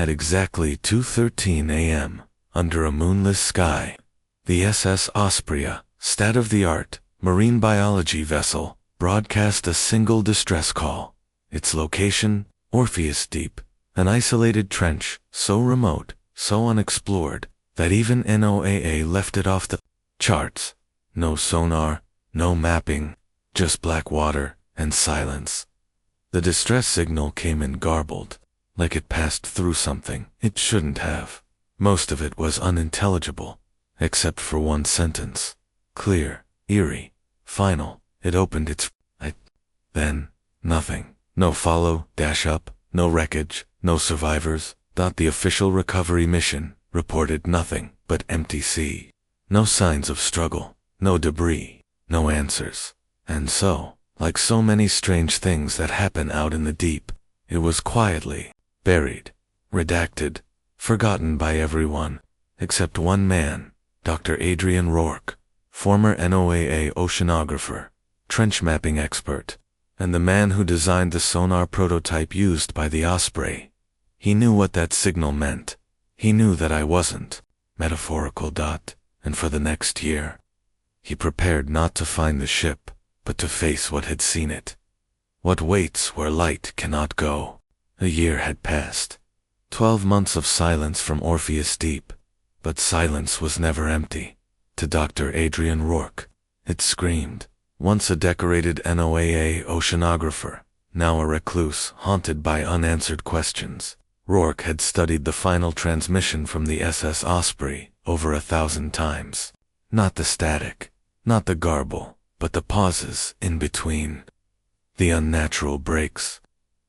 At exactly 2:13 a.m., under a moonless sky, the SS Osprey, state-of-the-art marine biology vessel, broadcast a single distress call. Its location, Orpheus Deep, an isolated trench, so remote, so unexplored, that even NOAA left it off the charts. No sonar, no mapping, just black water and silence. The distress signal came in garbled, like it passed through something it shouldn't have. Most of it was unintelligible, except for one sentence. Clear, eerie, final. It opened its... Then, nothing. No follow, dash up, no wreckage, no survivors. The official recovery mission reported nothing but empty sea. No signs of struggle, no debris, no answers. And so, like so many strange things that happen out in the deep, it was quietly buried, redacted, forgotten by everyone, except one man, Dr. Adrian Rourke, former NOAA oceanographer, trench mapping expert, and the man who designed the sonar prototype used by the Osprey. He knew what that signal meant. He knew that I wasn't metaphorical. And for the next year, he prepared not to find the ship, but to face what had seen it. What waits where light cannot go. A year had passed. 12 months of silence from Orpheus Deep, but silence was never empty. To Dr. Adrian Rourke, it screamed. Once a decorated NOAA oceanographer, now a recluse haunted by unanswered questions, Rourke had studied the final transmission from the SS Osprey over 1,000 times. Not the static, not the garble, but the pauses in between. The unnatural breaks,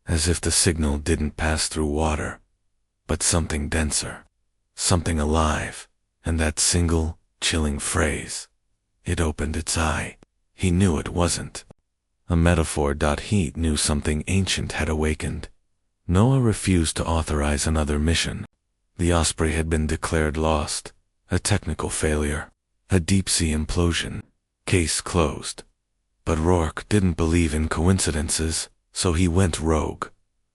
as if the signal didn't pass through water, but something denser, something alive, and that single, chilling phrase. It opened its eye. He knew it wasn't a metaphor. He knew something ancient had awakened. NOAA refused to authorize another mission. The Osprey had been declared lost, a technical failure, a deep-sea implosion, case closed. But Rourke didn't believe in coincidences, so he went rogue.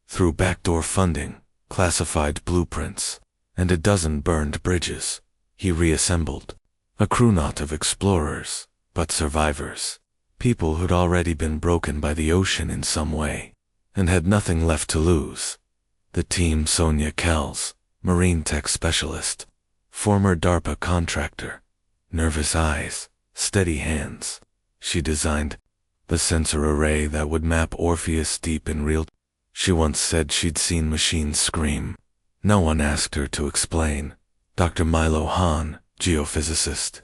Through backdoor funding, classified blueprints, and a dozen burned bridges, he reassembled a crew not of explorers, but survivors, people who'd already been broken by the ocean in some way, and had nothing left to lose. The team: Sonia Kells, marine tech specialist, former DARPA contractor, nervous eyes, steady hands. She designed the sensor array that would map Orpheus Deep in real time. She once said she'd seen machines scream. No one asked her to explain. Dr. Milo Hahn, geophysicist,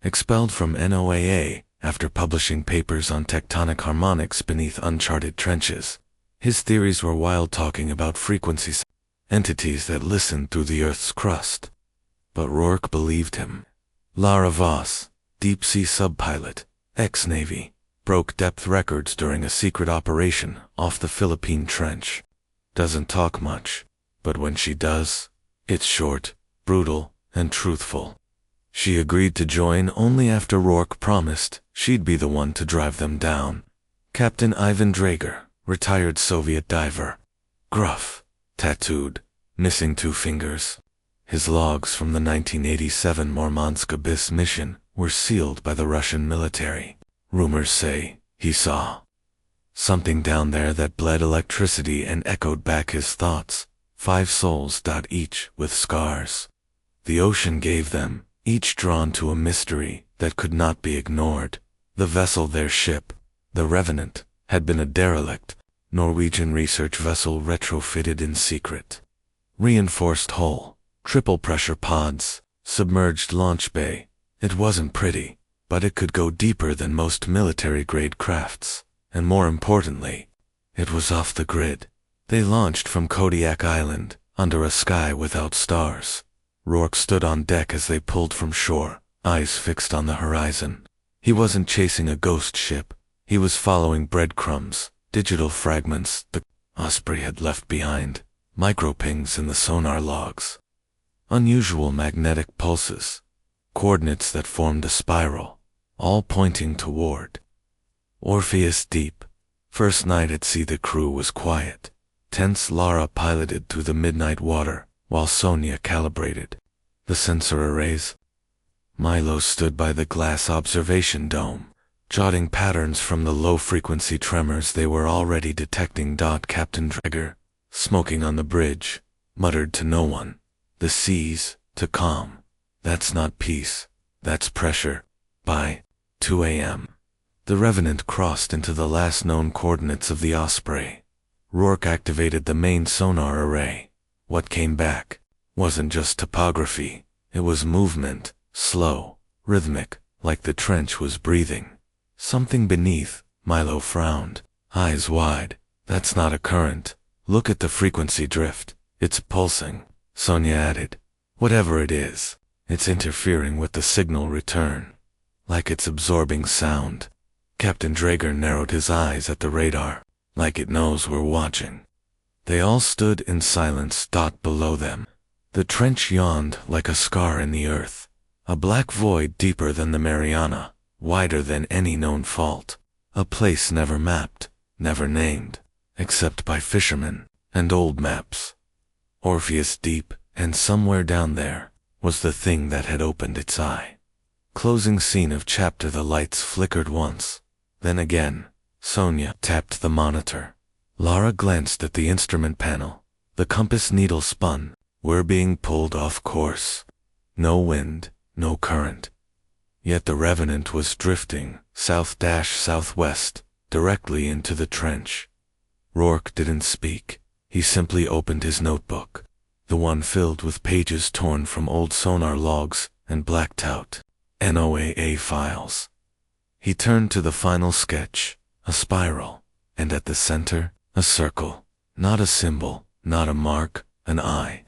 expelled from NOAA after publishing papers on tectonic harmonics beneath uncharted trenches. His theories were wild, talking about frequencies, entities that listened through the Earth's crust. But Rourke believed him. Lara Voss, deep-sea subpilot, ex-Navy, broke depth records during a secret operation off the Philippine Trench. Doesn't talk much, but when she does, it's short, brutal, and truthful. She agreed to join only after Rourke promised she'd be the one to drive them down. Captain Ivan Drager, retired Soviet diver. Gruff, tattooed, missing 2 fingers. His logs from the 1987 Murmansk Abyss mission were sealed by the Russian military. Rumors say he saw something down there that bled electricity and echoed back his thoughts. 5 souls, each with scars. The ocean gave them, each drawn to a mystery that could not be ignored. The vessel, their ship, the Revenant, had been a derelict Norwegian research vessel retrofitted in secret. Reinforced hull, triple pressure pods, submerged launch bay. It wasn't pretty, but it could go deeper than most military-grade crafts, and more importantly, it was off the grid. They launched from Kodiak Island, under a sky without stars. Rourke stood on deck as they pulled from shore, eyes fixed on the horizon. He wasn't chasing a ghost ship. He was following breadcrumbs, digital fragments the Osprey had left behind, micropings in the sonar logs. Unusual magnetic pulses, coordinates that formed a spiral, all pointing toward Orpheus Deep. First night at sea, the crew was quiet. Tense. Lara piloted through the midnight water, while Sonia calibrated the sensor arrays. Milo stood by the glass observation dome, jotting patterns from the low-frequency tremors they were already detecting. Captain Dreger, smoking on the bridge, muttered to no one, "The seas, to calm. That's not peace, that's pressure." By 2 a.m., the Revenant crossed into the last known coordinates of the Osprey. Rourke activated the main sonar array. What came back wasn't just topography, it was movement, slow, rhythmic, like the trench was breathing. Something beneath. Milo frowned, eyes wide. "That's not a current. Look at the frequency drift. It's pulsing," Sonia added. "Whatever it is, it's interfering with the signal return. Like it's absorbing sound." Captain Dreger narrowed his eyes at the radar, like it knows we're watching. They all stood in silence. Below them, the trench yawned like a scar in the earth, a black void deeper than the Mariana, wider than any known fault, a place never mapped, never named, except by fishermen and old maps. Orpheus Deep, and somewhere down there was the thing that had opened its eye. Closing scene of chapter. The lights flickered once, then again. Sonia tapped the monitor. Lara glanced at the instrument panel. The compass needle spun. "We're being pulled off course. No wind, no current." Yet the Revenant was drifting south-southwest, directly into the trench. Rourke didn't speak. He simply opened his notebook, the one filled with pages torn from old sonar logs and blacked out NOAA files. He turned to the final sketch, a spiral, and at the center, a circle. Not a symbol, not a mark, an eye.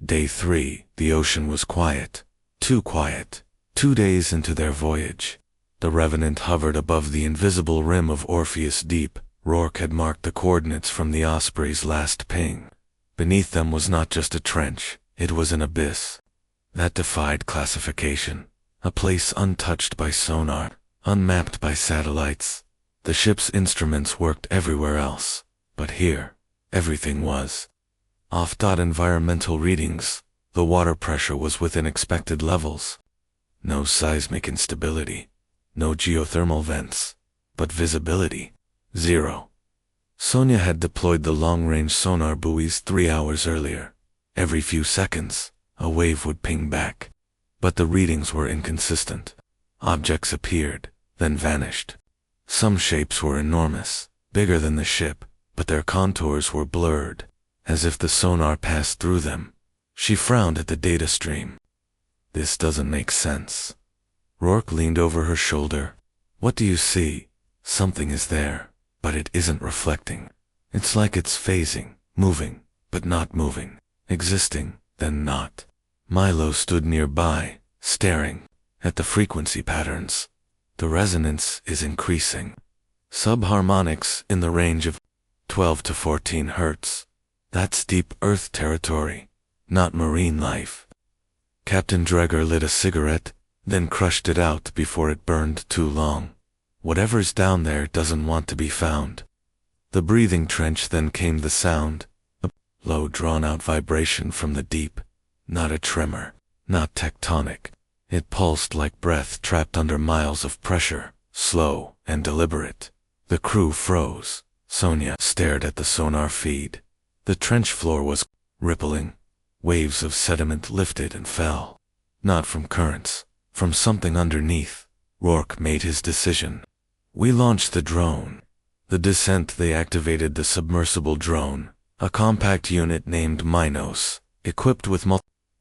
Day 3, the ocean was quiet. Too quiet. 2 days into their voyage, the Revenant hovered above the invisible rim of Orpheus Deep. Rourke had marked the coordinates from the Osprey's last ping. Beneath them was not just a trench, it was an abyss that defied classification, a place untouched by sonar, unmapped by satellites. The ship's instruments worked everywhere else, but here, everything was off. Environmental readings. The water pressure was within expected levels. No seismic instability, no geothermal vents, but visibility, 0. Sonia had deployed the long-range sonar buoys 3 hours earlier. Every few seconds, a wave would ping back. But the readings were inconsistent. Objects appeared, then vanished. Some shapes were enormous, bigger than the ship, but their contours were blurred, as if the sonar passed through them. She frowned at the data stream. "This doesn't make sense." Rourke leaned over her shoulder. "What do you see?" "Something is there, but it isn't reflecting. It's like it's phasing, moving, but not moving, existing, then not." Milo stood nearby, staring at the frequency patterns. The resonance is increasing. Subharmonics in the range of 12 to 14 hertz. That's deep Earth territory, not marine life. Captain Dreger lit a cigarette, then crushed it out before it burned too long. Whatever's down there doesn't want to be found. The breathing trench. Then came the sound, a low drawn-out vibration from the deep. Not a tremor, not tectonic. It pulsed like breath trapped under miles of pressure, slow and deliberate. The crew froze. Sonia stared at the sonar feed. The trench floor was rippling. Waves of sediment lifted and fell. Not from currents, from something underneath. Rourke made his decision. "We launched the drone." The descent. They activated the submersible drone, a compact unit named Minos, equipped with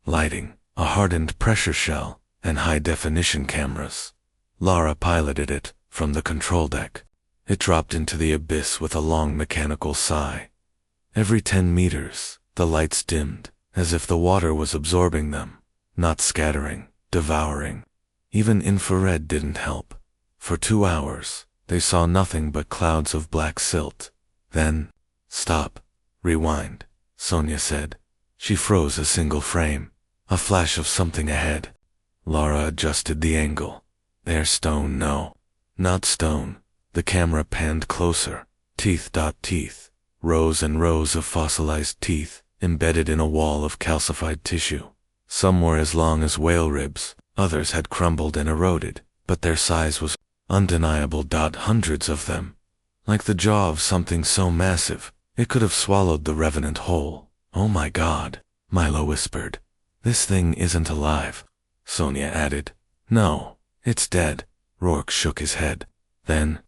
lighting, a hardened pressure shell, and high-definition cameras. Lara piloted it from the control deck. It dropped into the abyss with a long mechanical sigh. Every 10 meters, the lights dimmed, as if the water was absorbing them, not scattering, devouring. Even infrared didn't help. For 2 hours, they saw nothing but clouds of black silt. Then, "Stop. Rewind," Sonia said. She froze a single frame. A flash of something ahead. Lara adjusted the angle. "They're stone." "No, not stone." The camera panned closer. Teeth. Rows and rows of fossilized teeth, embedded in a wall of calcified tissue. Some were as long as whale ribs, others had crumbled and eroded, but their size was undeniable. Hundreds of them, like the jaw of something so massive, it could have swallowed the revenant whole. "Oh my God," Milo whispered. "This thing isn't alive," Sonia added. "No, it's dead." Rourke shook his head. "Then,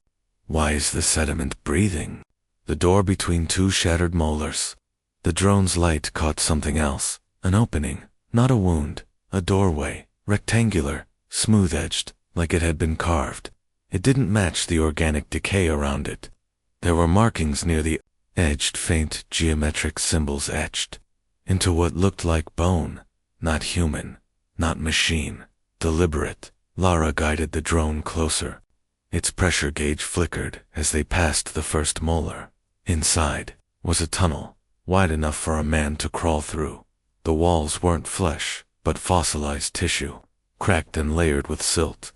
why is the sediment breathing?" The door between two shattered molars. The drone's light caught something else. An opening, not a wound, a doorway, rectangular, smooth-edged, like it had been carved. It didn't match the organic decay around it. There were markings near the edged, faint geometric symbols etched into what looked like bone, not human, not machine, deliberate. Lara guided the drone closer. Its pressure gauge flickered as they passed the first molar. Inside was a tunnel, wide enough for a man to crawl through. The walls weren't flesh, but fossilized tissue, cracked and layered with silt.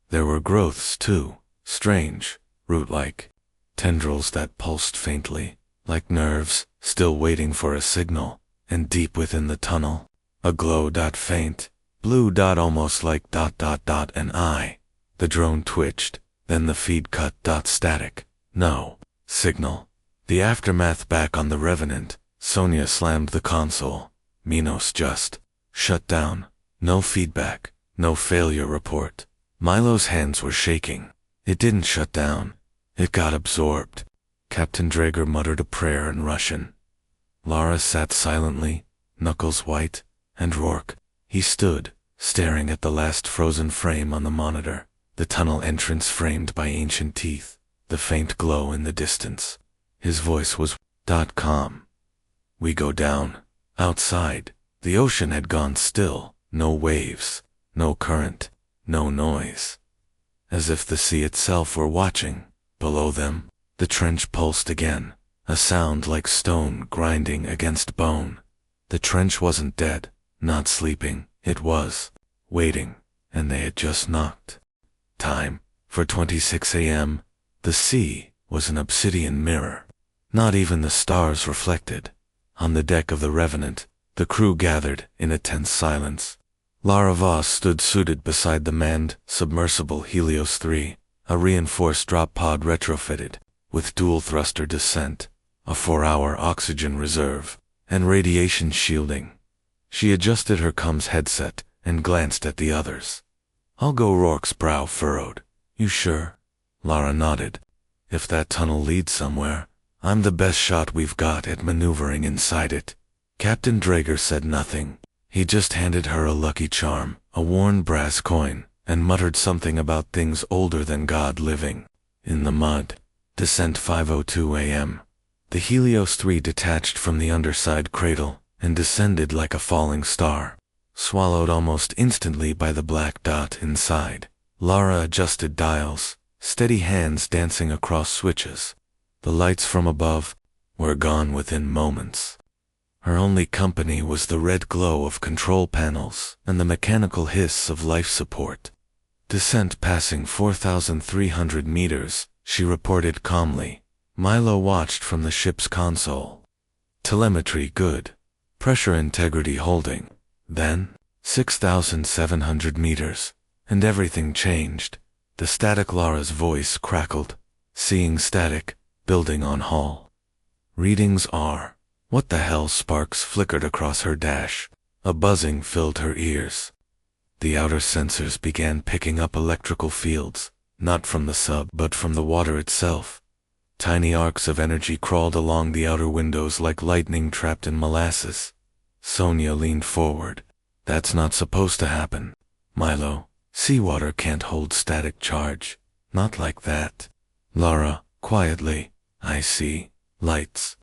There were growths too, strange, root-like, tendrils that pulsed faintly, like nerves, still waiting for a signal. And deep within the tunnel, a glow. Faint, blue. Almost like ... an eye. The drone twitched, then the feed cut. Static. No signal. The aftermath. Back on the Revenant, Sonia slammed the console. Minos just shut down. No feedback, no failure report. Milo's hands were shaking. It didn't shut down. It got absorbed. Captain Draeger muttered a prayer in Russian. Lara sat silently, knuckles white, and Rourke. He stood, staring at the last frozen frame on the monitor, the tunnel entrance framed by ancient teeth, the faint glow in the distance. His voice was calm. "We go down." Outside, the ocean had gone still, no waves, no current, no noise. As if the sea itself were watching. Below them, the trench pulsed again. A sound like stone grinding against bone. The trench wasn't dead, not sleeping, it was waiting, and they had just knocked. Time, for 26 a.m., the sea was an obsidian mirror. Not even the stars reflected. On the deck of the Revenant, the crew gathered in a tense silence. Lara Voss stood suited beside the manned, submersible Helios 3, a reinforced drop pod retrofitted, with dual-thruster descent, a 4-hour oxygen reserve, and radiation shielding. She adjusted her comms headset and glanced at the others. "I'll go." Rourke's brow furrowed. "You sure?" Lara nodded. "If that tunnel leads somewhere, I'm the best shot we've got at maneuvering inside it." Captain Draeger said nothing. He just handed her a lucky charm, a worn brass coin, and muttered something about things older than God living in the mud. Descent 5:02 a.m. The Helios 3 detached from the underside cradle and descended like a falling star, swallowed almost instantly by the black dot inside. Lara adjusted dials, steady hands dancing across switches. The lights from above were gone within moments. Her only company was the red glow of control panels and the mechanical hiss of life support. Descent passing 4,300 meters, she reported calmly. Milo watched from the ship's console. Telemetry good. Pressure integrity holding. Then, 6,700 meters, and everything changed. The static. Lara's voice crackled. "Seeing static, building on hull. Readings are..." What the hell? Sparks flickered across her dash. A buzzing filled her ears. The outer sensors began picking up electrical fields, not from the sub but from the water itself. Tiny arcs of energy crawled along the outer windows like lightning trapped in molasses. Sonia leaned forward. "That's not supposed to happen, Milo. Seawater can't hold static charge. Not like that." Lara, quietly. "I see lights."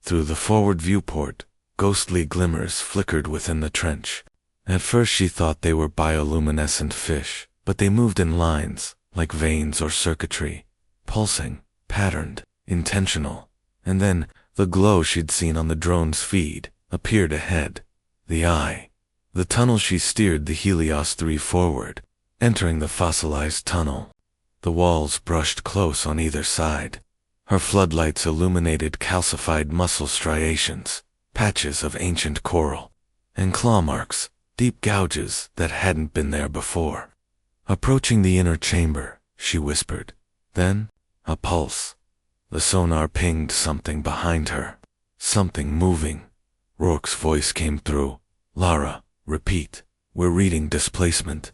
Through the forward viewport, ghostly glimmers flickered within the trench. At first she thought they were bioluminescent fish, but they moved in lines, like veins or circuitry, pulsing, patterned, intentional. And then, the glow she'd seen on the drone's feed appeared ahead. The eye. The tunnel. She steered the Helios 3 forward, entering the fossilized tunnel. The walls brushed close on either side. Her floodlights illuminated calcified muscle striations, patches of ancient coral, and claw marks, deep gouges that hadn't been there before. Approaching the inner chamber, she whispered. Then, a pulse. The sonar pinged something behind her. Something moving. Rourke's voice came through. Lara, repeat. We're reading displacement.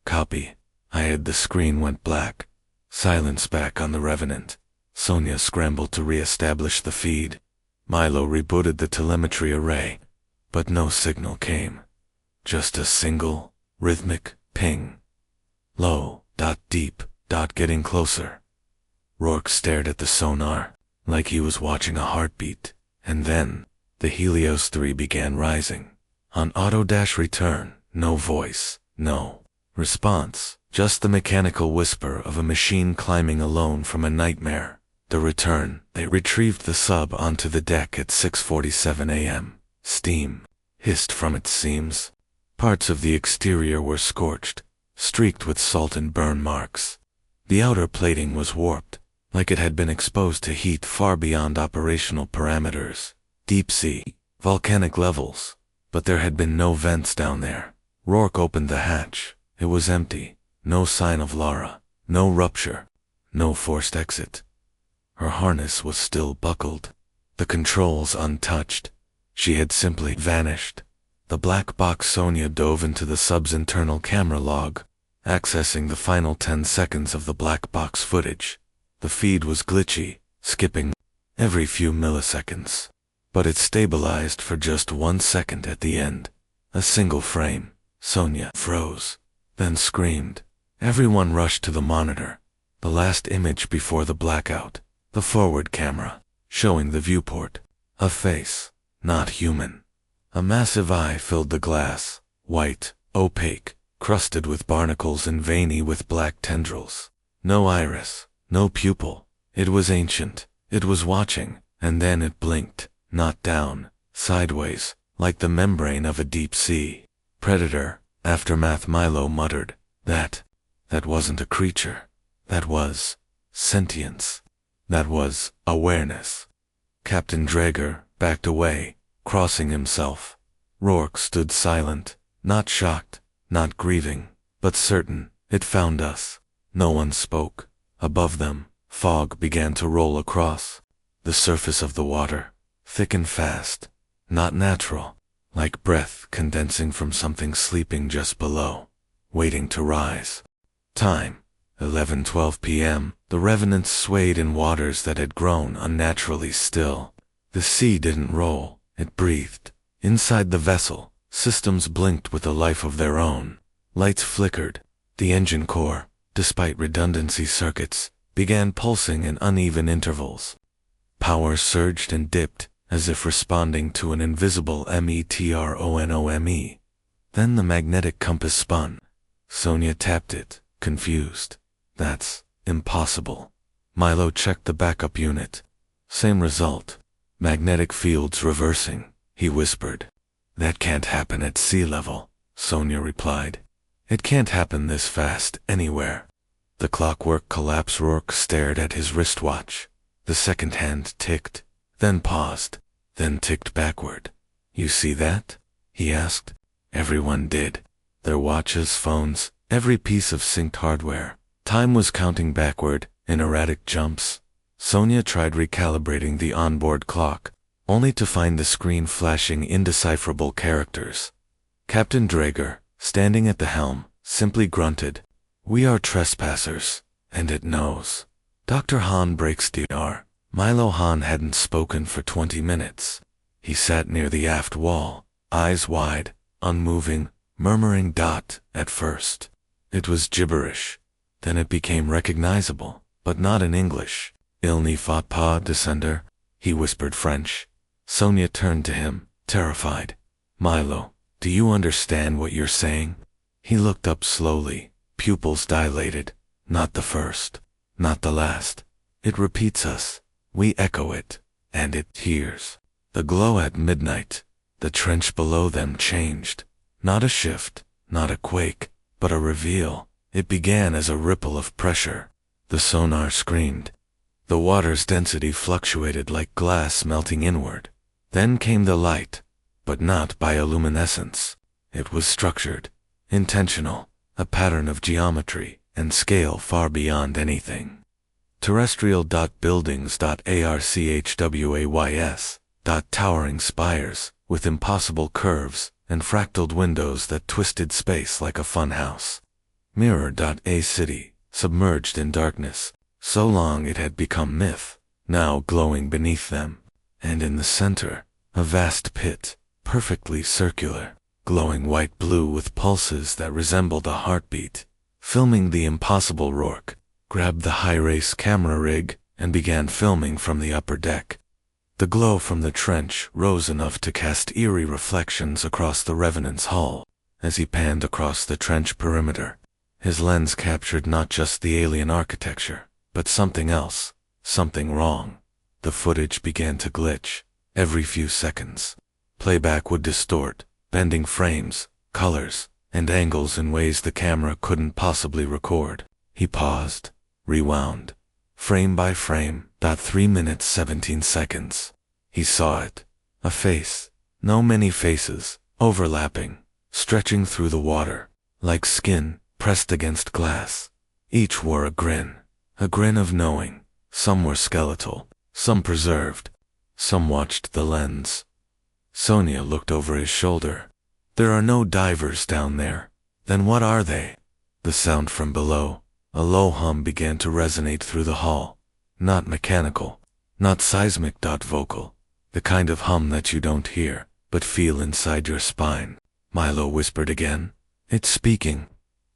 Copy. The screen went black. Silence back on the Revenant. Sonia scrambled to re-establish the feed. Milo rebooted the telemetry array, but no signal came. Just a single, rhythmic ping. Low, deep, getting closer. Rourke stared at the sonar, like he was watching a heartbeat, and then, the Helios 3 began rising. On auto-return, no voice, no response, just the mechanical whisper of a machine climbing alone from a nightmare. The return, they retrieved the sub onto the deck at 6:47 a.m. Steam hissed from its seams. Parts of the exterior were scorched, streaked with salt and burn marks. The outer plating was warped, like it had been exposed to heat far beyond operational parameters. Deep sea, volcanic levels, but there had been no vents down there. Rourke opened the hatch. It was empty. No sign of Lara. No rupture. No forced exit. Her harness was still buckled. The controls untouched. She had simply vanished. The black box. Sonia dove into the sub's internal camera log, accessing the final 10 seconds of the black box footage. The feed was glitchy, skipping every few milliseconds. But it stabilized for just 1 second at the end. A single frame. Sonia froze, then screamed. Everyone rushed to the monitor. The last image before the blackout. The forward camera, showing the viewport. A face, not human. A massive eye filled the glass, white, opaque, crusted with barnacles and veiny with black tendrils. No iris, no pupil. It was ancient. It was watching, and then it blinked, not down, sideways, like the membrane of a deep sea. Predator, aftermath. Milo muttered. That wasn't a creature. That was sentience. That was awareness. Captain Draeger backed away, crossing himself. Rourke stood silent, not shocked, not grieving, but certain. It found us. No one spoke. Above them, fog began to roll across. The surface of the water, thick and fast, not natural, like breath condensing from something sleeping just below, waiting to rise. Time, 11:12 p.m. The Revenants swayed in waters that had grown unnaturally still. The sea didn't roll, it breathed. Inside the vessel, systems blinked with a life of their own. Lights flickered. The engine core, despite redundancy circuits, began pulsing in uneven intervals. Power surged and dipped, as if responding to an invisible metrone. Then the magnetic compass spun. Sonia tapped it, confused. That's impossible. Milo checked the backup unit. Same result. Magnetic fields reversing, he whispered. That can't happen at sea level, Sonia replied. It can't happen this fast anywhere. The clockwork collapse. Rourke stared at his wristwatch. The second hand ticked, then paused, then ticked backward. You see that? He asked. Everyone did. Their watches, phones, every piece of synced hardware. Time was counting backward, in erratic jumps. Sonia tried recalibrating the onboard clock, only to find the screen flashing indecipherable characters. Captain Draeger, standing at the helm, simply grunted. We are trespassers, and it knows. Dr. Hahn breaks DR. Milo Hahn hadn't spoken for 20 minutes. He sat near the aft wall, eyes wide, unmoving, murmuring at first. It was gibberish. Then it became recognizable, but not in English. Il ne faut pas descendre, he whispered French. Sonia turned to him, terrified. Milo, do you understand what you're saying? He looked up slowly, pupils dilated. Not the first, not the last. It repeats us. We echo it, and it hears. The glow at midnight. The trench below them changed. Not a shift, not a quake, but a reveal. It began as a ripple of pressure. The sonar screamed. The water's density fluctuated like glass melting inward. Then came the light, but not bioluminescence. It was structured, intentional, a pattern of geometry and scale far beyond anything terrestrial. Buildings. Archways. Towering spires, with impossible curves and fractaled windows that twisted space like a funhouse. Mirror. A city, submerged in darkness, so long it had become myth, now glowing beneath them. And in the center, a vast pit, perfectly circular, glowing white-blue with pulses that resembled a heartbeat. Filming the impossible. Rourke grabbed the high-res camera rig and began filming from the upper deck. The glow from the trench rose enough to cast eerie reflections across the Revenant's hull. As he panned across the trench perimeter, his lens captured not just the alien architecture, but something else, something wrong. The footage began to glitch. Every few seconds, playback would distort, bending frames, colors, and angles in ways the camera couldn't possibly record. He paused, rewound, frame by frame. 3 minutes 17 seconds. He saw it. A face. No many faces, overlapping, stretching through the water, like skin pressed against glass. Each wore a grin of knowing. Some were skeletal, some preserved, some watched the lens. Sonia looked over his shoulder. There are no divers down there. Then what are they? The sound from below, a low hum, began to resonate through the hall. Not mechanical, not seismic. Vocal. The kind of hum that you don't hear, but feel inside your spine. Milo whispered again. It's speaking.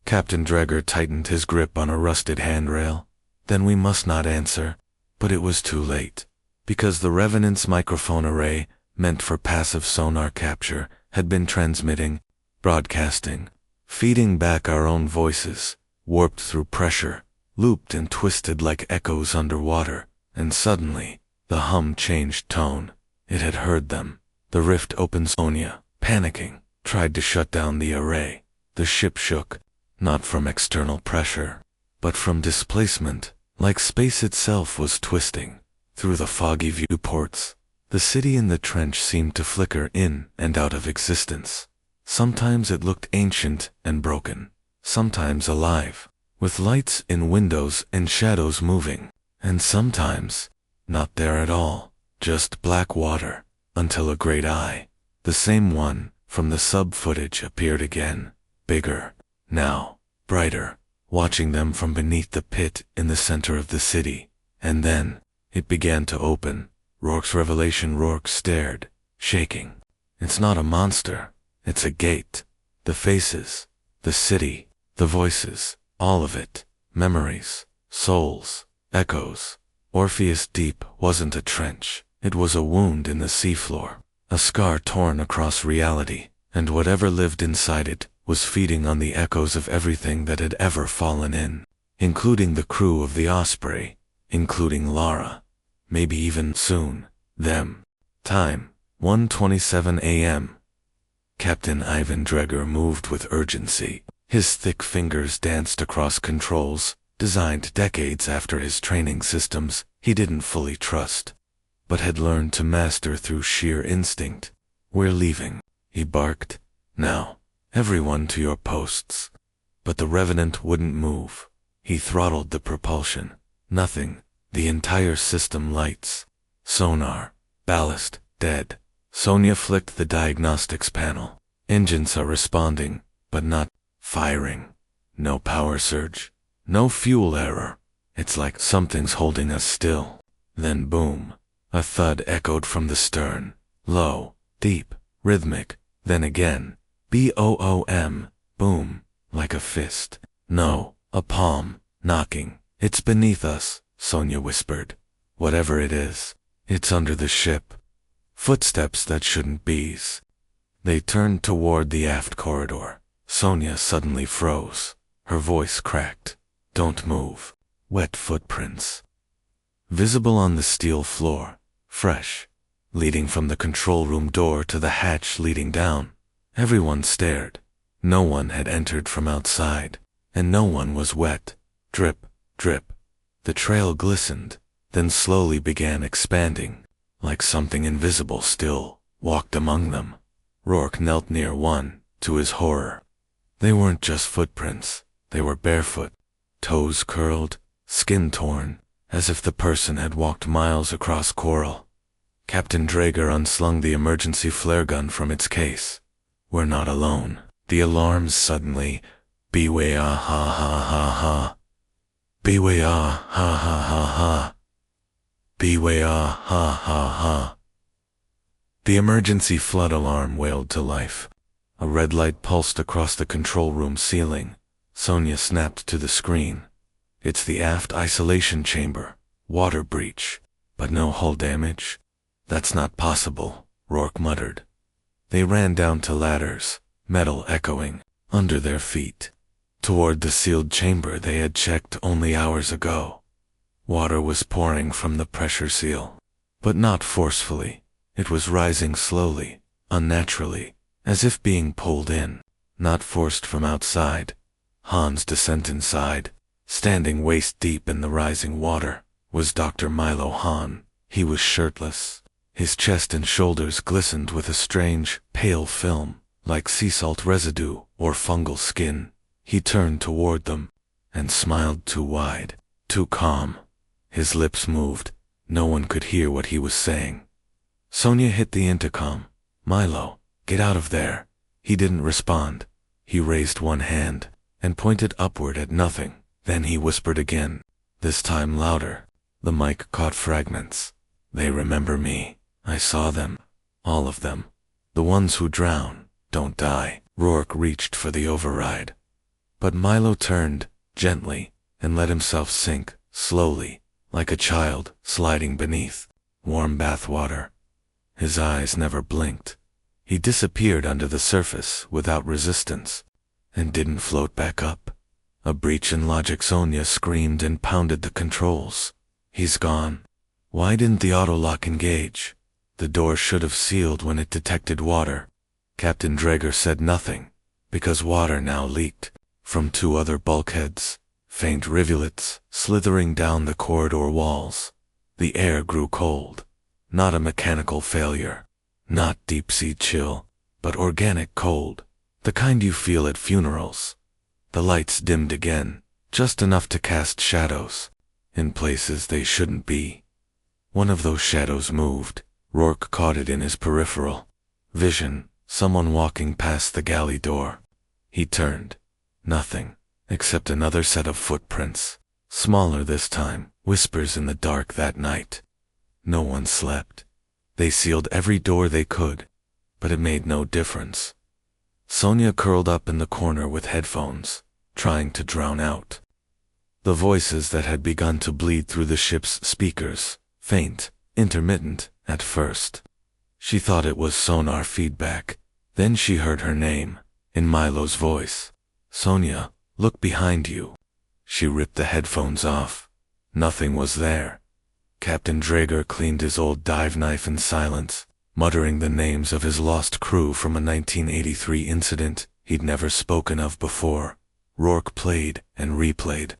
Captain Dreger tightened his grip on a rusted handrail. Then we must not answer. But it was too late. Because the Revenant's microphone array, meant for passive sonar capture, had been transmitting, broadcasting, feeding back our own voices, warped through pressure, looped and twisted like echoes underwater. And suddenly, the hum changed tone. It had heard them. The rift opened. Sonia, panicking, tried to shut down the array. The ship shook, not from external pressure, but from displacement, like space itself was twisting. Through the foggy viewports, the city in the trench seemed to flicker in and out of existence. Sometimes it looked ancient and broken, sometimes alive, with lights in windows and shadows moving, and sometimes not there at all, just black water, until a great eye, the same one from the sub-footage, appeared again, bigger, now, brighter, watching them from beneath the pit in the center of the city. And then, it began to open. Rourke's revelation. Rourke stared, shaking. It's not a monster, it's a gate. The faces, the city, the voices, all of it, memories, souls, echoes. Orpheus Deep wasn't a trench, it was a wound in the seafloor, a scar torn across reality, and whatever lived inside it was feeding on the echoes of everything that had ever fallen in, including the crew of the Osprey, including Lara, maybe even soon, them. Time, 1:27 a.m. Captain Ivan Dreger moved with urgency. His thick fingers danced across controls, designed decades after his training systems he didn't fully trust, but had learned to master through sheer instinct. We're leaving, he barked. Now, everyone to your posts. But the Revenant wouldn't move. He throttled the propulsion. Nothing. The entire system lights. Sonar. Ballast. Dead. Sonia flicked the diagnostics panel. Engines are responding, but not firing. No power surge. No fuel error. It's like something's holding us still. Then boom. A thud echoed from the stern. Low, deep, rhythmic. Then again. Boom. Boom. Like a fist. No, a palm. Knocking. It's beneath us, Sonia whispered. Whatever it is, it's under the ship. Footsteps that shouldn't be's. They turned toward the aft corridor. Sonia suddenly froze. Her voice cracked. Don't move. Wet footprints. Visible on the steel floor. Fresh. Leading from the control room door to the hatch leading down. Everyone stared. No one had entered from outside. And no one was wet. Drip, drip. The trail glistened, then slowly began expanding. like something invisible still walked among them. Rourke knelt near one, to his horror. They weren't just footprints, they were barefoot, toes curled, skin torn, as if the person had walked miles across coral. Captain Drager unslung the emergency flare gun from its case. We're not alone. The alarms suddenly, beware ha ha ha ha. Beware ha ha ha ha. Beware ha ha ha. The emergency flood alarm wailed to life. A red light pulsed across the control room ceiling. Sonia snapped to the screen. It's the aft isolation chamber. Water breach. But no hull damage? That's not possible, Rourke muttered. They ran down to ladders, metal echoing, under their feet. Toward the sealed chamber they had checked only hours ago. Water was pouring from the pressure seal. But not forcefully. It was rising slowly, unnaturally, as if being pulled in, not forced from outside. Han's descent inside, standing waist deep in the rising water, was Dr. Milo Hahn. He was shirtless. His chest and shoulders glistened with a strange, pale film, like sea salt residue or fungal skin. He turned toward them, and smiled too wide, too calm. His lips moved. No one could hear what he was saying. Sonia hit the intercom. Milo, get out of there. He didn't respond. He raised one hand, and pointed upward at nothing. Then he whispered again, this time louder. The mic caught fragments. They remember me. I saw them. All of them. The ones who drown, don't die. Rourke reached for the override. But Milo turned, gently, and let himself sink, slowly, like a child sliding beneath warm bath water. His eyes never blinked. He disappeared under the surface without resistance, and didn't float back up. A breach in logic. Sonia screamed and pounded the controls. He's gone. Why didn't the autolock engage? The door should have sealed when it detected water. Captain Drager said nothing, because water now leaked from two other bulkheads, faint rivulets slithering down the corridor walls. The air grew cold. Not a mechanical failure, not deep-sea chill, but organic cold, the kind you feel at funerals. The lights dimmed again, just enough to cast shadows, in places they shouldn't be. One of those shadows moved. Rourke caught it in his peripheral vision, someone walking past the galley door. He turned. Nothing, except another set of footprints, smaller this time, whispers in the dark that night. No one slept. They sealed every door they could, but it made no difference. Sonia curled up in the corner with headphones, trying to drown out the voices that had begun to bleed through the ship's speakers, faint, intermittent, at first. She thought it was sonar feedback. Then she heard her name, in Milo's voice. Sonia, look behind you. She ripped the headphones off. Nothing was there. Captain Drager cleaned his old dive knife in silence, muttering the names of his lost crew from a 1983 incident he'd never spoken of before. Rourke played and replayed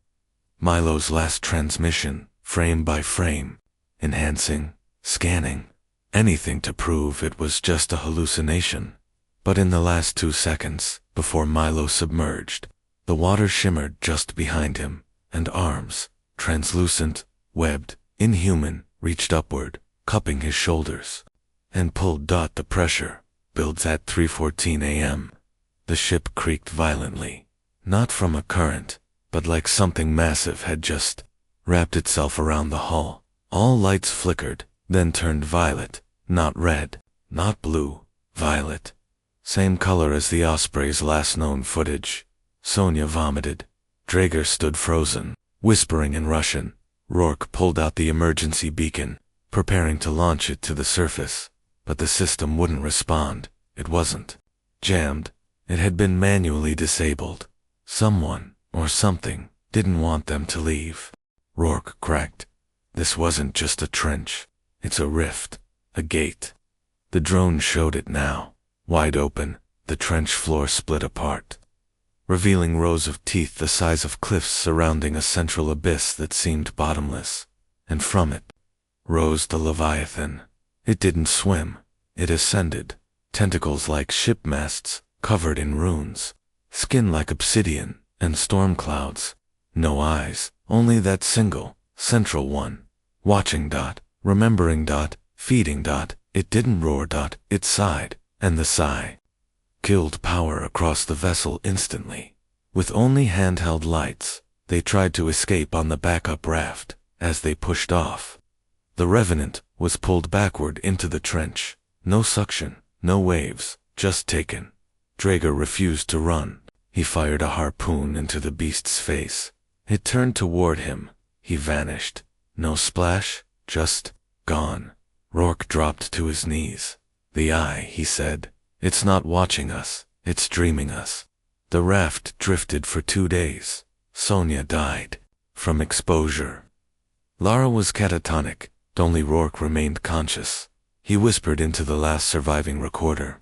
Milo's last transmission, frame by frame, enhancing, scanning, anything to prove it was just a hallucination. But in the last 2 seconds, before Milo submerged, the water shimmered just behind him, and arms, translucent, webbed, inhuman, reached upward, cupping his shoulders, and pulled. The pressure builds at 3:14 a.m. The ship creaked violently, not from a current, but like something massive had just wrapped itself around the hull. All lights flickered, then turned violet, not red, not blue, violet. Same color as the Osprey's last known footage. Sonia vomited. Drager stood frozen, whispering in Russian. Rourke pulled out the emergency beacon, preparing to launch it to the surface, but the system wouldn't respond. It wasn't jammed. It had been manually disabled. Someone, or something, didn't want them to leave. Rourke cracked. This wasn't just a trench. It's a rift, a gate. The drone showed it now. Wide open, the trench floor split apart, revealing rows of teeth the size of cliffs surrounding a central abyss that seemed bottomless. And from it rose the Leviathan, It didn't swim. It ascended. Tentacles like ship masts, covered in runes. Skin like obsidian, and storm clouds. No eyes, only that single, central one. Watching dot, remembering dot, feeding dot. It didn't roar dot, it sighed, and the sigh killed power across the vessel instantly. With only handheld lights, they tried to escape on the backup raft. As they pushed off, the Revenant was pulled backward into the trench. No suction, no waves, just taken. Draeger refused to run. He fired a harpoon into the beast's face. It turned toward him. He vanished. No splash, just gone. Rourke dropped to his knees. The eye, he said. It's not watching us, it's dreaming us. The raft drifted for 2 days. Sonia died from exposure. Lara was catatonic. Only Rourke remained conscious. He whispered into the last surviving recorder.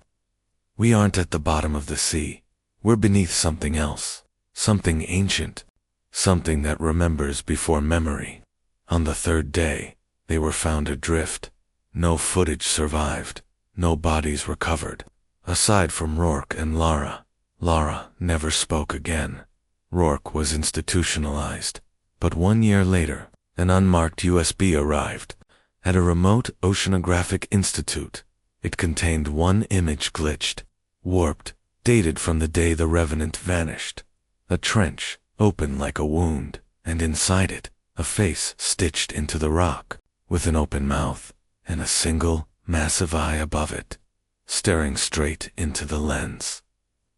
We aren't at the bottom of the sea. We're beneath something else. Something ancient. Something that remembers before memory. On the 3rd day, they were found adrift. No footage survived. No bodies recovered. Aside from Rourke and Lara. Lara never spoke again. Rourke was institutionalized. But 1 year later, an unmarked USB arrived at a remote oceanographic institute. It contained one image glitched, warped, dated from the day the Revenant vanished. A trench, open like a wound, and inside it, a face stitched into the rock, with an open mouth, and a single, massive eye above it, staring straight into the lens.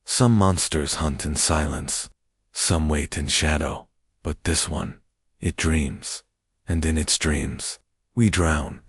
Some monsters hunt in silence. Some wait in shadow. But this one, it dreams. And in its dreams, we drown.